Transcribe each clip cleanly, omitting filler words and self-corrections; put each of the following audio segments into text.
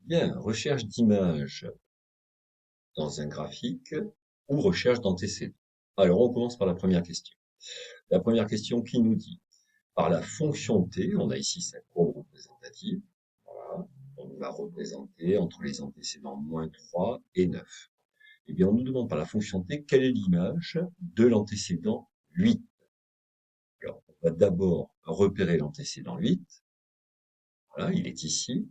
Bien, recherche d'images dans un graphique ou recherche d'antécédents. Alors, on commence par la première question. La première question qui nous dit, par la fonction t, on a ici cette courbe représentative, voilà, on nous l'a représentée entre les antécédents moins 3 et 9. Eh bien, on nous demande par la fonction t, quelle est l'image de l'antécédent 8. Alors, on va d'abord repérer l'antécédent 8. Voilà, il est ici.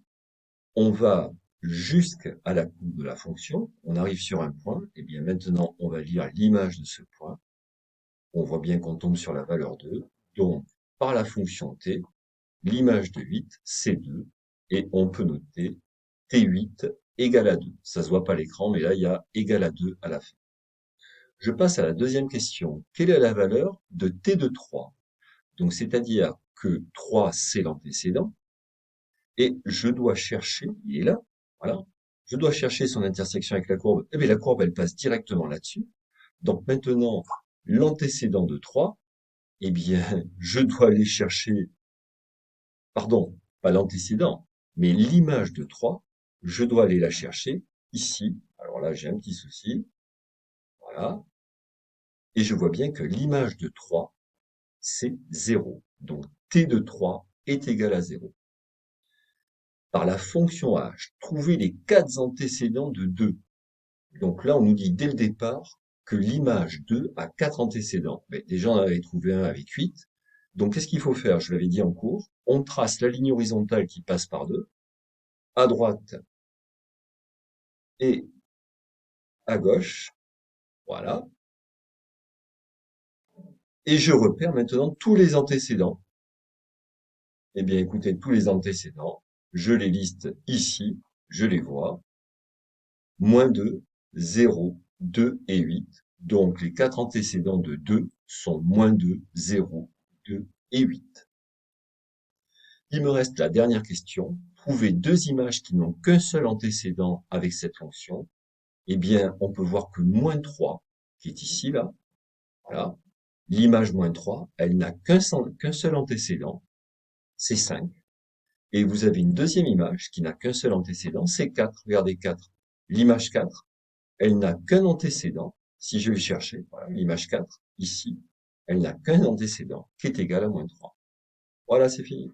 On va jusqu'à la courbe de la fonction, on arrive sur un point, et bien maintenant on va lire l'image de ce point. On voit bien qu'on tombe sur la valeur 2. Donc, par la fonction t, l'image de 8, c'est 2, et on peut noter t8 égale à 2. Ça se voit pas à l'écran, mais là il y a égal à 2 à la fin. Je passe à la deuxième question. Quelle est la valeur de t de 3? Donc, c'est-à-dire que 3, c'est l'antécédent, et je dois chercher, il est là, voilà, je dois chercher son intersection avec la courbe. Eh bien, la courbe, elle passe directement là-dessus. Donc maintenant, l'antécédent de 3, eh bien, je dois aller chercher, pardon, pas l'antécédent, mais l'image de 3, je dois aller la chercher ici. Alors là, j'ai un petit souci, voilà, et je vois bien que l'image de 3, c'est 0. Donc, t de 3 est égal à 0. Par la fonction h, trouver les 4 antécédents de 2. Donc là, on nous dit dès le départ que l'image 2 a 4 antécédents. Mais déjà, on avait trouvé un avec 8. Donc, qu'est-ce qu'il faut faire? Je l'avais dit en cours. On trace la ligne horizontale qui passe par 2, à droite et à gauche. Voilà. Et je repère maintenant tous les antécédents. Eh bien, écoutez, tous les antécédents, je les liste ici, je les vois. Moins 2, 0, 2 et 8. Donc, les 4 antécédents de 2 sont moins 2, 0, 2 et 8. Il me reste la dernière question. Trouver deux images qui n'ont qu'un seul antécédent avec cette fonction. Eh bien, on peut voir que moins 3, qui est ici, là, voilà, l'image moins 3, elle n'a qu'un seul antécédent, c'est 5. Et vous avez une deuxième image qui n'a qu'un seul antécédent, c'est 4. Regardez 4. L'image 4, elle n'a qu'un antécédent. Si je vais chercher, voilà, l'image 4, ici, elle n'a qu'un antécédent qui est égal à moins 3. Voilà, c'est fini.